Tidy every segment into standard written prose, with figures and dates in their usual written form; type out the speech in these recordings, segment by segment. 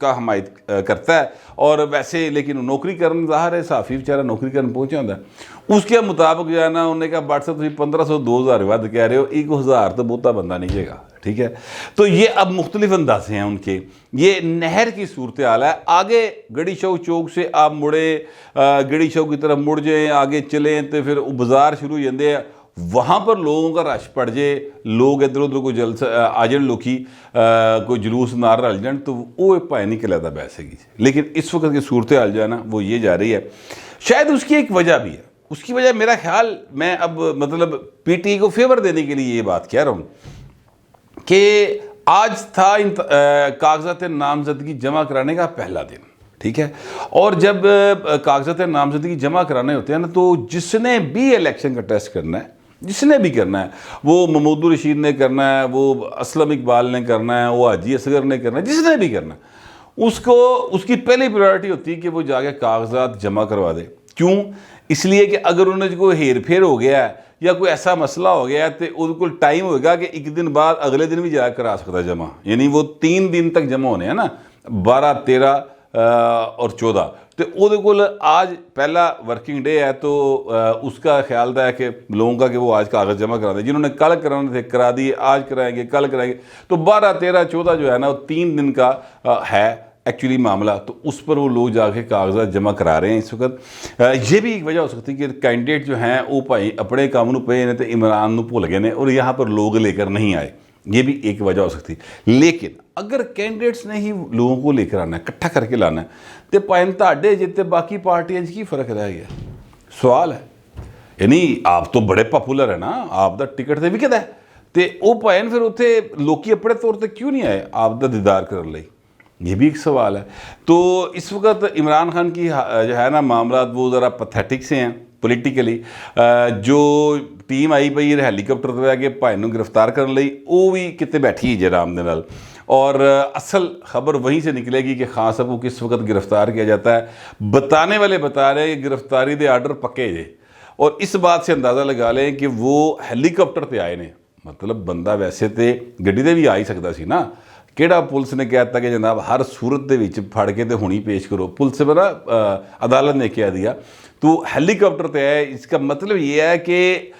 کا حمایت کرتا ہے اور ویسے لیکن نوکری کرن ظاہر ہے صحافی بیچارہ نوکری کرن پہنچا ہوتا ہے اس کے مطابق جو ہے نا انہوں نے کہا بٹ صاحب تھی 1500 2000 ود کہہ رہے ہو 1000 تو بہتا بندہ نہیں جائے گا ٹھیک ہے. تو یہ اب مختلف اندازے ہیں ان کے. یہ نہر کی صورتحال ہے. آگے گڑی شوق چوک سے آپ مڑے گڑی شوق کی طرف مڑ جائیں آگے چلیں تو پھر بازار شروع ہو جاتے ہیں وہاں پر لوگوں کا رش پڑ جائے لوگ ادھر ادھر کوئی جلسہ آ جان لوکی کوئی جلوس نار رل جان تو وہ پائے نہیں کہلاتا بیسے گی. لیکن اس وقت کی صورتحال جو ہے نا وہ یہ جا رہی ہے. شاید اس کی ایک وجہ بھی ہے. اس کی وجہ میرا خیال میں اب مطلب پی ٹی کو فیور دینے کے لیے یہ بات کہہ رہا ہوں کہ آج تھا کاغذات نامزدگی جمع کرانے کا پہلا دن ٹھیک ہے. اور جب کاغذات نامزدگی جمع کرانے ہوتے ہیں نا تو جس نے بھی الیکشن کا ٹیسٹ کرنا ہے جس نے بھی کرنا ہے وہ محمود الرشید نے کرنا ہے وہ اسلم اقبال نے کرنا ہے وہ حاجی اصغر نے کرنا ہے جس نے بھی کرنا ہے اس کی پہلی پریورٹی ہوتی ہے کہ وہ جا کے کاغذات جمع کروا دے. کیوں؟ اس لیے کہ اگر انہیں کوئی ہیر پھیر ہو گیا ہے یا کوئی ایسا مسئلہ ہو گیا ہے تو ان کو ٹائم ہوگا کہ ایک دن بعد اگلے دن بھی جا کرا سکتا ہے جمع. یعنی وہ 3 دن تک جمع ہونے ہیں نا 12 13 اور 14 تو وہ آج پہلا ورکنگ ڈے ہے تو اس کا خیال تھا کہ لوگوں کا کہ وہ آج کاغذ جمع کرا دیں. جنہوں نے کل کرانے تھے کرا دیے آج کرائیں گے کل کرائیں گے تو 12 13 14 جو ہے نا وہ 3 دن کا ہے ایکچولی معاملہ. تو اس پر وہ لوگ جا کے کاغذات جمع کرا رہے ہیں اس وقت. یہ بھی ایک وجہ ہو سکتی ہے کہ کینڈیڈیٹ جو ہیں وہ بھائی اپنے کام نو پے نے تو عمران نو بھول گئے نے اور یہاں پر لوگ لے کر نہیں آئے. یہ بھی ایک وجہ ہو سکتی. لیکن اگر کینڈیڈیٹس نے ہی لوگوں کو لے کر آنا ہے کٹھا کر کے لانا ہے تو پائن تاڑے جتنے باقی پارٹیاں کی فرق رہ گیا سوال ہے. یعنی آپ تو بڑے پاپولر ہیں نا آپ دا ٹکٹ تے وکد ہے تو وہ پائن پھر اتنے لوکی اپنے طور تے کیوں نہیں آئے آپ دا دیدار کرنے لئی. یہ بھی ایک سوال ہے. تو اس وقت عمران خان کی جو ہے نا معاملات وہ ذرا پتھیٹک سے ہیں پولیٹیکلی. جو ٹیم آئی پئی ہیلی کاپٹر تے کہ بھائی نو گرفتار کرنے لئی وہ بھی کتے بیٹھی جے آرام دے نال اور اصل خبر وہیں سے نکلے گی کہ خان صاحب کو کس وقت گرفتار کیا جاتا ہے. بتانے والے بتا رہے ہیں کہ گرفتاری دے آرڈر پکے جے اور اس بات سے اندازہ لگا لیں کہ وہ ہیلی کاپٹر تے آئے نے. مطلب بندہ ویسے تے گڈی دے بھی آ ہی سکتا سی نا. کیڑا پولیس نے کہتا کہ جناب ہر صورت دے وچ پھڑ کے تے ہونی پیش کرو. پولیس سے بنا عدالت نے کہہ دیا تو ہیلی کاپٹر تے ہے. اس کا مطلب یہ ہے کہ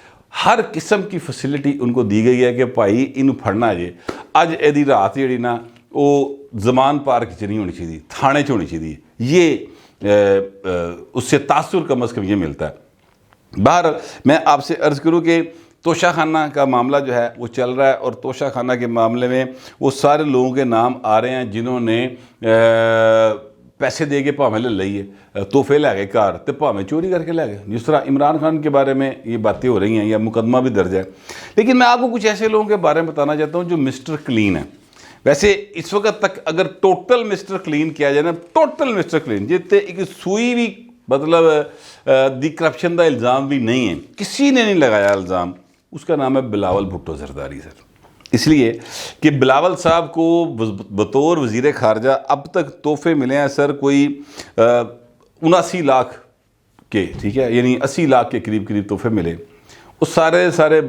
ہر قسم کی فیسلٹی ان کو دی گئی ہے کہ بھائی انہوں پھڑنا جے. اج ایدی رات جیڑی نا وہ زمان پارک چ نہیں ہونی چاہیے تھانے چ ہونی چاہیے. یہ اس سے تاثر کم از کم یہ ملتا ہے. باہر میں آپ سے عرض کروں کہ توشہ خانہ کا معاملہ جو ہے وہ چل رہا ہے اور توشہ خانہ کے معاملے میں وہ سارے لوگوں کے نام آ رہے ہیں جنہوں نے پیسے دے کے پاویں لے لئیے تحفے لے گئے کار تو پاویں چوری کر کے لے گئے. جس طرح عمران خان کے بارے میں یہ باتیں ہو رہی ہیں یا مقدمہ بھی درج ہے. لیکن میں آپ کو کچھ ایسے لوگوں کے بارے میں بتانا چاہتا ہوں جو مسٹر کلین ہیں. ویسے اس وقت تک اگر ٹوٹل مسٹر کلین کیا جائے نا ٹوٹل مسٹر کلین جتنے ایک سوئی بھی مطلب دی کرپشن دا الزام بھی نہیں ہے کسی نے نہیں لگایا الزام اس کا نام ہے بلاول بھٹو زرداری سر. اس لیے کہ بلاول صاحب کو بطور وزیر خارجہ اب تک تحفے ملے ہیں سر کوئی 79 لاکھ کے ٹھیک ہے یعنی 80 لاکھ کے قریب تحفے ملے. وہ سارے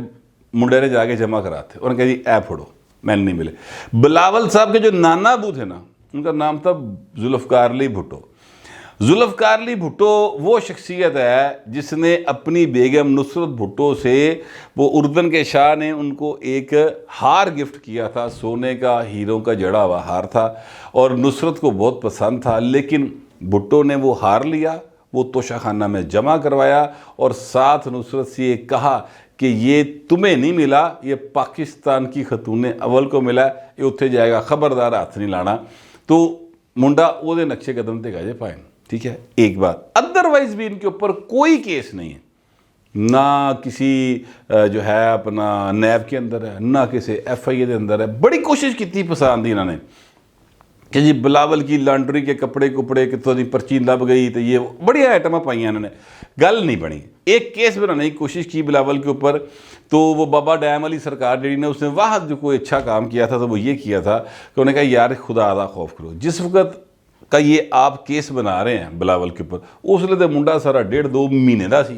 منڈے نے جا کے جمع کراتے اور کہا جی اے پھوڑو میں نہیں ملے. بلاول صاحب کے جو نانا ابو تھے نا ان کا نام تھا ذوالفقار علی بھٹو. ذوالفقار علی بھٹو وہ شخصیت ہے جس نے اپنی بیگم نصرت بھٹو سے وہ اردن کے شاہ نے ان کو ایک ہار گفٹ کیا تھا سونے کا ہیروں کا جڑا ہوا ہار تھا اور نصرت کو بہت پسند تھا. لیکن بھٹو نے وہ ہار لیا وہ توشہ خانہ میں جمع کروایا اور ساتھ نصرت سے یہ کہا کہ یہ تمہیں نہیں ملا یہ پاکستان کی خاتون اول کو ملا یہ اتھے جائے گا خبردار ہاتھ نہیں لانا. تو منڈا وہ دے نقشے قدم تے گئے پائیں ٹھیک ہے. ایک بات ادروائز بھی ان کے اوپر کوئی کیس نہیں ہے نہ کسی جو ہے اپنا نیب کے اندر ہے نہ کسی ایف آئی اے کے اندر ہے. بڑی کوشش کی تھی پسند انہوں نے کہ جی بلاول کی لانڈری کے کپڑے کتوں دی پرچی لب گئی تو یہ بڑی آئٹمیں پائیں انہوں نے گل نہیں بنی. ایک کیس بنانے کی کوشش کی بلاول کے اوپر تو وہ بابا ڈیم والی سرکار جڑی نے اس نے واحد جو کوئی اچھا کام کیا تھا تو وہ یہ کیا تھا کہ انہوں نے کہا یار خدا دا خوف کرو. جس وقت کا یہ آپ کیس بنا رہے ہیں بلاول کے اوپر اس لیے تو منڈا سارا 1.5-2 مہینے دا سی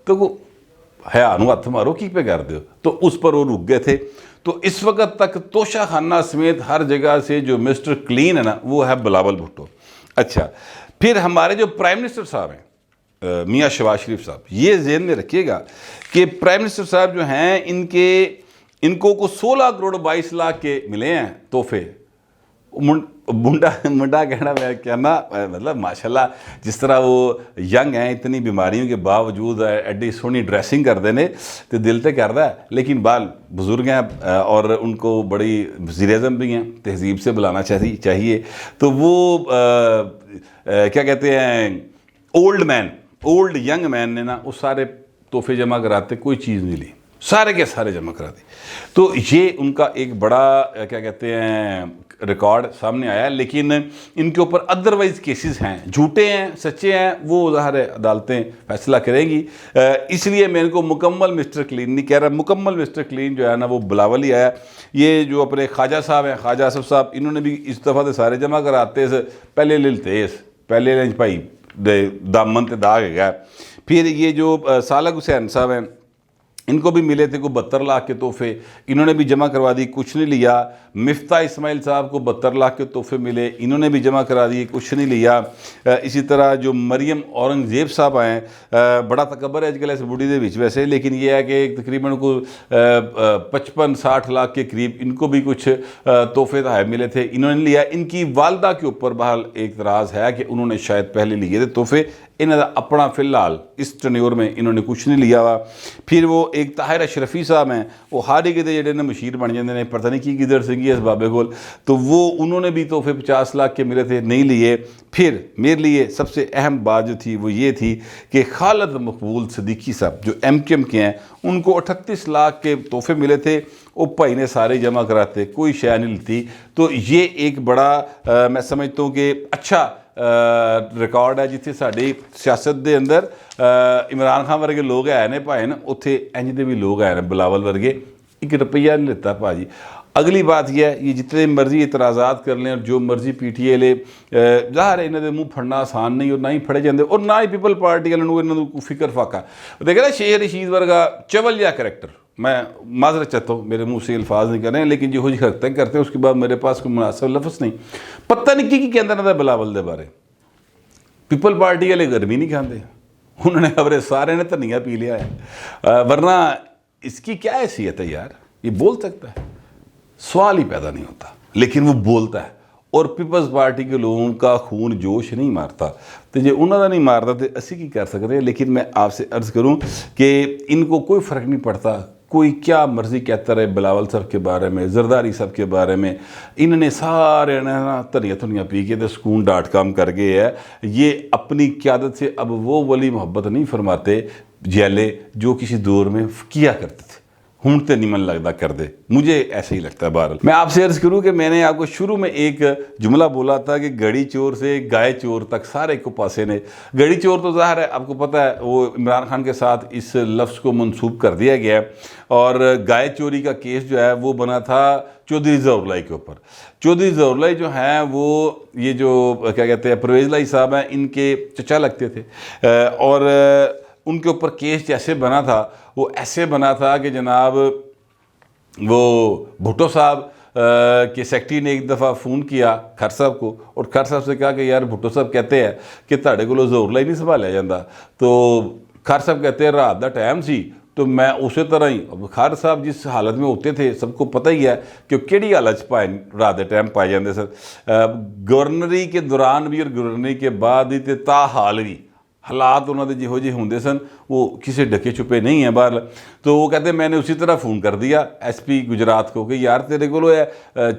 تو حیا نو ہاتھ مارو کی پہ کر دو تو اس پر وہ رک گئے تھے. تو اس وقت تک توشہ خانہ سمیت ہر جگہ سے جو مسٹر کلین ہے نا وہ ہے بلاول بھٹو۔ اچھا، پھر ہمارے جو پرائم منسٹر صاحب ہیں میاں شہباز شریف صاحب، یہ ذہن میں رکھیے گا کہ پرائم منسٹر صاحب جو ہیں ان کو 16 کروڑ 22 لاکھ کے ملے ہیں تحفے۔ منڈا کہنا میں کہنا مطلب ماشاءاللہ جس طرح وہ ینگ ہیں، اتنی بیماریوں کے باوجود ایڈی سونی ڈریسنگ کر دینے تو دل تے کرتا ہے، لیکن بال بزرگ ہیں اور ان کو بڑی وزیر اعظم بھی ہیں، تہذیب سے بلانا چاہیے۔ تو وہ کیا کہتے ہیں اولڈ ینگ مین نے نا وہ سارے تحفے جمع کراتے، کوئی چیز نہیں لی، سارے کے سارے جمع کرا دی۔ تو یہ ان کا ایک بڑا کیا کہتے ہیں ریکارڈ سامنے آیا ہے، لیکن ان کے اوپر ادروائز کیسز ہیں، جھوٹے ہیں سچے ہیں وہ ظاہر ہے عدالتیں فیصلہ کریں گی۔ اس لیے میں ان کو مکمل مسٹر کلین نہیں کہہ رہا، مکمل مسٹر کلین جو ہے نا وہ بلاول ہی آیا۔ یہ جو اپنے خواجہ صاحب ہیں، خواجہ آصف صاحب، انہوں نے بھی اس دفعہ سے سارے جمع کراتے پہلے للتیس پہلے لنچ بھائی دامن تے داغ گیا۔ پھر یہ جو سالک حسین صاحب ہیں، ان کو بھی ملے تھے کوئی 72 لاکھ کے تحفے، انہوں نے بھی جمع کروا دی، کچھ نہیں لیا۔ مفتاح اسماعیل صاحب کو 72 لاکھ کے تحفے ملے، انہوں نے بھی جمع کرا دیے، کچھ نہیں لیا۔ اسی طرح جو مریم اورنگزیب صاحب آئے، بڑا تکبر ہے اج کل اس بوڑھی دے وچ ویسے، لیکن یہ ہے کہ تقریباً کو 55-60 لاکھ کے قریب ان کو بھی کچھ تحفے ملے تھے، انہوں نے لیا۔ ان کی والدہ کے اوپر بہرحال ایک اعتراض ہے کہ انہوں نے شاید پہلے لیے تھے تحفے، انہوں نے اپنا فی الحال اس ٹنیور میں انہوں نے کچھ نہیں لیا ہوا۔ پھر وہ ایک طاہر اشرفی صاحب ہیں، وہ ہاری کتے جڑے نے مشیر بن جاندے نے، پتہ نہیں کی کدھر سنگھی اس بابے کول، تو وہ انہوں نے بھی تحفے 50 لاکھ کے ملے تھے، نہیں لیے۔ پھر میرے لیے سب سے اہم بات جو تھی وہ یہ تھی کہ خالد مقبول صدیقی صاحب جو ایم کیو ایم کے ہیں، ان کو 38 لاکھ کے تحفے ملے تھے، وہ بھائی نے سارے جمع کراتے، کوئی شے نہیں لیتی۔ تو یہ ایک بڑا میں سمجھتا ہوں کہ اچھا ریکارڈ ہے جتھے ساری سیاست دے اندر عمران خان ورگے لوگ آئے نے پائے نا، اتھے انج دے بھی لوگ آئے نے بلاول ورگے، 1 روپیہ نہیں لیتا پاجی۔ اگلی بات یہ ہے، یہ جتنے مرضی اعتراضات کر لیں اور جو مرضی پی ٹی اے لے، ظاہر ہے انہوں نے منہ پھڑنا آسان نہیں اور نہ ہی پھڑے جاندے، اور نہ ہی پیپل پارٹی والوں کو فکر فاقہ۔ دیکھیں نا شیر رشید ورگا چول یا کریکٹر، میں معذرت چاہتا ہوں میرے منہ سے الفاظ نہیں کر رہے ہیں، لیکن جو حرکتیں کرتے ہیں اس کے بعد میرے پاس کوئی مناسب لفظ نہیں، پتہ نہیں کی کہندے نہ بلاول دے بارے۔ پیپل پارٹی والے گرمی نہیں کھاندے، انہوں نے خبریں سارے نے دھنیا پی لیا ہے، ورنہ اس کی کیا حیثیت ہے یار، یہ بول سکتا ہے؟ سوال ہی پیدا نہیں ہوتا، لیکن وہ بولتا ہے، اور پیپلز پارٹی کے لوگوں کا خون جوش نہیں مارتا، تو جے انہوں نے نہیں مارتا تو اسی کی کر سکتے ہیں۔ لیکن میں آپ سے عرض کروں کہ ان کو کوئی فرق نہیں پڑتا، کوئی کیا مرضی کہتا رہے بلاول صاحب کے بارے میں، زرداری صاحب کے بارے میں، انہوں نے سارے دھنیا پی کے سکون.com کر گئے ہے۔ یہ اپنی قیادت سے اب وہ ولی محبت نہیں فرماتے جیلے جو کسی دور میں کیا کرتے تھے، ہونٹتے نہیں من لگتا کر دے، مجھے ایسے ہی لگتا ہے۔ بہرحال میں آپ سے عرض کروں کہ میں نے آپ کو شروع میں ایک جملہ بولا تھا کہ گھڑی چور سے گائے چور تک سارے کو پاسے نے۔ گھڑی چور تو ظاہر ہے آپ کو پتہ ہے وہ عمران خان کے ساتھ اس لفظ کو منسوب کر دیا گیا ہے، اور گائے چوری کا کیس جو ہے وہ بنا تھا چودھری ظہور اللہ کے اوپر۔ چودھری ظہور اللہ جو ہیں وہ یہ جو کیا کہتے ہیں پرویز الہی صاحب ہیں، ان کے چچا لگتے تھے، اور ان کے اوپر کیس جیسے بنا تھا وہ ایسے بنا تھا کہ جناب وہ بھٹو صاحب کے سیکٹری نے ایک دفعہ فون کیا کھر صاحب کو، اور کھر صاحب سے کہا کہ یار بھٹو صاحب کہتے ہیں کہ تہاڈے کولوں ظہور اللہ نہیں سنبھالیا جاتا، تو کھر صاحب کہتے ہیں رات دا ٹائم سی تو میں اسی طرح ہی، کھر صاحب جس حالت میں ہوتے تھے سب کو پتہ ہی ہے کہ وہ کیڑی حالت پائے رات دے ٹائم پائے جاندے سر، گورنری کے دوران بھی اور گورنری کے بعد بھی تے تا حال بھی حالات انہوں نے جہو جی ہوندے سن، وہ کسی ڈکے چھپے نہیں ہیں بہرحال۔ تو وہ کہتے ہیں میں نے اسی طرح فون کر دیا ایس پی گجرات کو کہ یار تیرے کو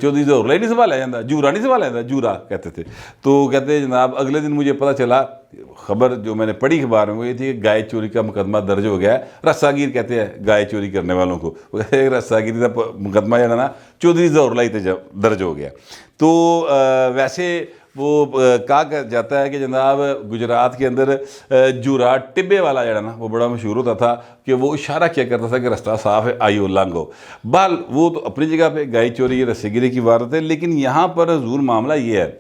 چودھری ظہور اللہ نہیں سنبھالا جاتا، جورا نہیں سنبھالا جاتا، جورا کہتے تھے۔ تو کہتے ہیں جناب اگلے دن مجھے پتہ چلا، خبر جو میں نے پڑھی اخبار میں وہ یہ تھی کہ گائے چوری کا مقدمہ درج ہو گیا ہے، رسا گیر کہتے ہیں گائے چوری کرنے والوں کو، وہ کہتے ہیں رسا گیری کا مقدمہ جو ہے نا چودھری ظہور اللہ تے درج ہو گیا۔ تو ویسے وہ کہا جاتا ہے کہ جناب گجرات کے اندر جورا ٹبے والا جو ہے نا وہ بڑا مشہور ہوتا تھا کہ وہ اشارہ کیا کرتا تھا کہ رستہ صاف ہے آئیو لنگو. بہرحال وہ تو اپنی جگہ پہ گائے چوری رسے گیری کی وارت ہے. لیکن یہاں پر حضور معاملہ یہ ہے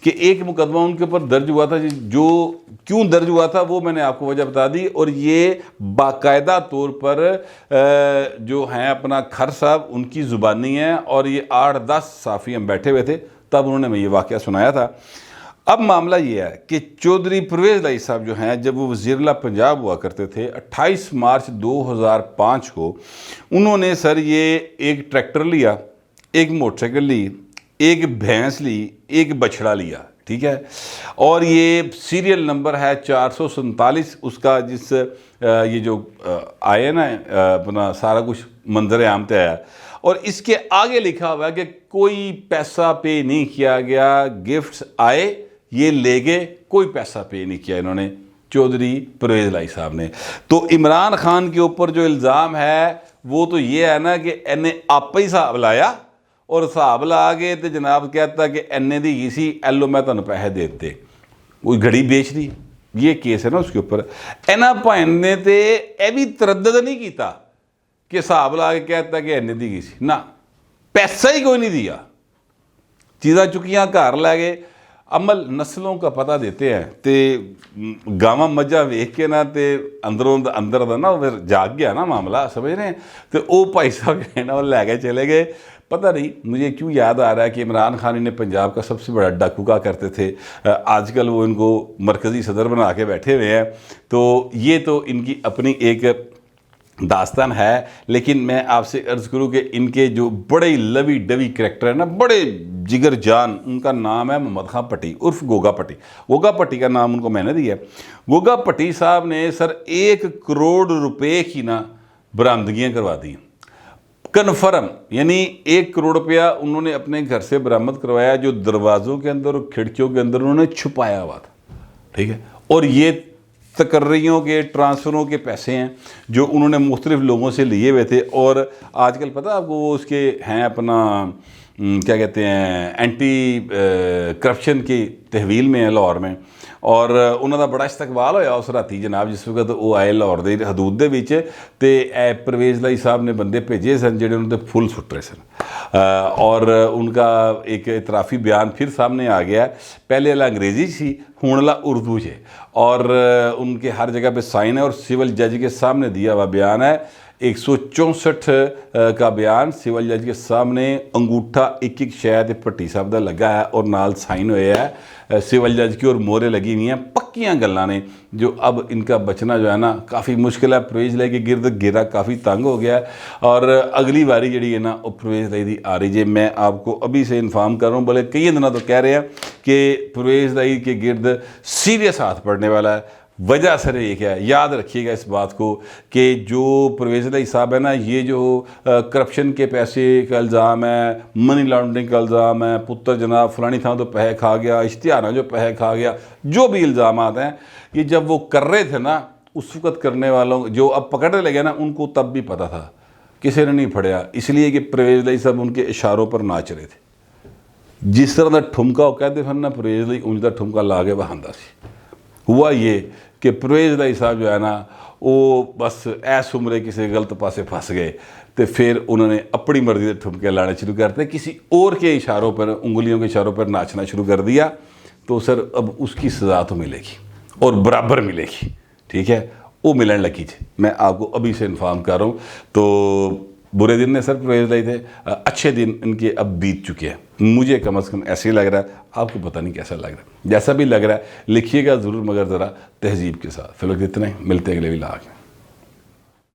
کہ ایک مقدمہ ان کے اوپر درج ہوا تھا, جو کیوں درج ہوا تھا وہ میں نے آپ کو وجہ بتا دی. اور یہ باقاعدہ طور پر جو ہیں اپنا کھر صاحب ان کی زبانی ہے, اور یہ 8-10 صحافی ہم بیٹھے ہوئے تھے تب انہوں نے میں یہ واقعہ سنایا تھا. اب معاملہ یہ ہے کہ چودھری پرویز الہی صاحب جو ہیں جب وہ وزیر اعلیٰ پنجاب ہوا کرتے تھے 28 مارچ 2005 کو انہوں نے سر یہ ایک ٹریکٹر لیا, ایک موٹر سائیکل لی, ایک بھینس لی, ایک بچھڑا لیا, ٹھیک ہے, اور یہ سیریل نمبر ہے 447 اس کا, جس یہ جو آئے نا اپنا سارا کچھ منظر عام پہ آیا, اور اس کے آگے لکھا ہوا ہے کہ کوئی پیسہ پے نہیں کیا گیا, گفٹس آئے یہ لے گئے, کوئی پیسہ پے نہیں کیا انہوں نے, چودھری پرویز الہی صاحب نے. تو عمران خان کے اوپر جو الزام ہے وہ تو یہ ہے نا کہ انہیں آپ ہی حساب لایا, اور حساب لا کے تو جناب کہتا کہ اینے دی گئی سی ایلو میں تمہیں پیسے دے دیتے, کوئی گھڑی بیچ دی, یہ کیس ہے نا اس کے اوپر. اینا بھائن نے تے اے بھی تردد نہیں کیتا کہ حساب لا کے کہتا کہ اینے دی گئی سی, نہ پیسہ ہی کوئی نہیں دیا, چیزاں چکیاں گھر لے گئے. عمل نسلوں کا پتہ دیتے ہیں تے گاواں مجھا ویکھ کے نا تے اندروں اندر دا نا پھر جاگ گیا نا معاملہ, سمجھ رہے ہیں. تو او بھائی صاحب ہے نا وہ لے کے چلے گئے. پتہ نہیں مجھے کیوں یاد آ رہا ہے کہ عمران خان انہیں پنجاب کا سب سے بڑا ڈاکو کا کرتے تھے, آج کل وہ ان کو مرکزی صدر بنا کے بیٹھے ہوئے ہیں. تو یہ تو ان کی اپنی ایک داستان ہے. لیکن میں آپ سے عرض کروں کہ ان کے جو بڑے لوی ڈوی کریکٹر ہیں نا, بڑے جگر جان, ان کا نام ہے محمد خان پٹی عرف گوگا پٹی. گوگا پٹی کا نام ان کو میں نے دیا ہے. گوگا پٹی صاحب نے سر 1 کروڑ روپے کی نا برآمدگیاں کروا دی کنفرم, یعنی 1 کروڑ روپیہ انہوں نے اپنے گھر سے برآمد کروایا جو دروازوں کے اندر اور کھڑکیوں کے اندر انہوں نے چھپایا ہوا تھا, ٹھیک ہے. اور یہ تقرریوں کے ٹرانسفروں کے پیسے ہیں جو انہوں نے مختلف لوگوں سے لیے ہوئے تھے. اور آج کل پتہ آپ کو وہ اس کے ہیں اپنا کیا کہتے ہیں اینٹی کرپشن کی تحویل میں ہیں لاہور میں, اور انہوں دا بڑا استقبال ہویا اس راتی جناب جس وقت وہ آئے لاہور دے حدود دے وچ, تے اے پرویز الہی صاحب نے بندے بھیجے سن جڑے انہوں تے پھول سٹ رہے سن, اور ان کا ایک اعترافی بیان پھر سامنے آ گیا. پہلے والا انگریزی سی, ہون والا اردو ہے, اور ان کے ہر جگہ پہ سائن ہے, اور سول جج کے سامنے دیا ہوا بیان ہے 164 کا بیان سول جج کے سامنے, انگوٹھا ایک شاید پٹی صاحب دا لگا ہے اور نال سائن ہوئے ہے سول جج کی, اور مورے لگی ہوئی ہیں پکیاں گلاں نے, جو اب ان کا بچنا جو ہے نا کافی مشکل ہے. پرویز الہی کے گرد گھیرا کافی تنگ ہو گیا ہے, اور اگلی باری جڑی ہے نا وہ پرویز الہی دی آ رہی ہے. میں آپ کو ابھی سے انفارم کر رہا ہوں, بلے کئی دنوں تو کہہ رہے ہیں کہ پرویز الہی کے گرد سیریس ہاتھ پڑنے والا ہے. وجہ سر یہ کیا ہے, یاد رکھیے گا اس بات کو کہ جو پرویز الہی صاحب ہے نا, یہ جو کرپشن کے پیسے کا الزام ہے, منی لانڈرنگ کا الزام ہے, پتر جناب فلانی تھا تو پیسے کھا گیا, اشتہارہ جو پیسے کھا گیا, جو بھی الزامات ہیں, یہ جب وہ کر رہے تھے نا اس وقت کرنے والوں جو اب پکڑنے لگے نا ان کو تب بھی پتہ تھا, کسی نے نہیں پھڑیا, اس لیے کہ پرویز الہی صاحب ان کے اشاروں پر ناچ رہے تھے. جس طرح دا ٹھمکا وہ کہتے پھر نا پرویز الہی انج دا ٹھمکا لا کے بہاندا سی. ہوا یہ کہ پرویز الہی صاحب جو ہے نا وہ بس ایس عمرے کسی غلط پاسے پھنس گئے, تو پھر انہوں نے اپنی مرضی سے ٹھمکے لانے شروع کرتے, کسی اور کے اشاروں پر, انگلیوں کے اشاروں پر ناچنا شروع کر دیا. تو سر اب اس کی سزا تو ملے گی اور برابر ملے گی, ٹھیک ہے, وہ ملن لگی تھی. میں آپ کو ابھی سے انفارم کر رہا ہوں. تو برے دن نے سر پرویز الہی تھے, اچھے دن ان کے اب بیت چکے ہیں. مجھے کم از کم ایسے ہی لگ رہا ہے, آپ کو پتہ نہیں کیسا لگ رہا ہے. جیسا بھی لگ رہا ہے لکھیے گا ضرور, مگر ذرا تہذیب کے ساتھ. فی الوقت اتنا ہی, ملتے ہیں اگلے ولاگ میں.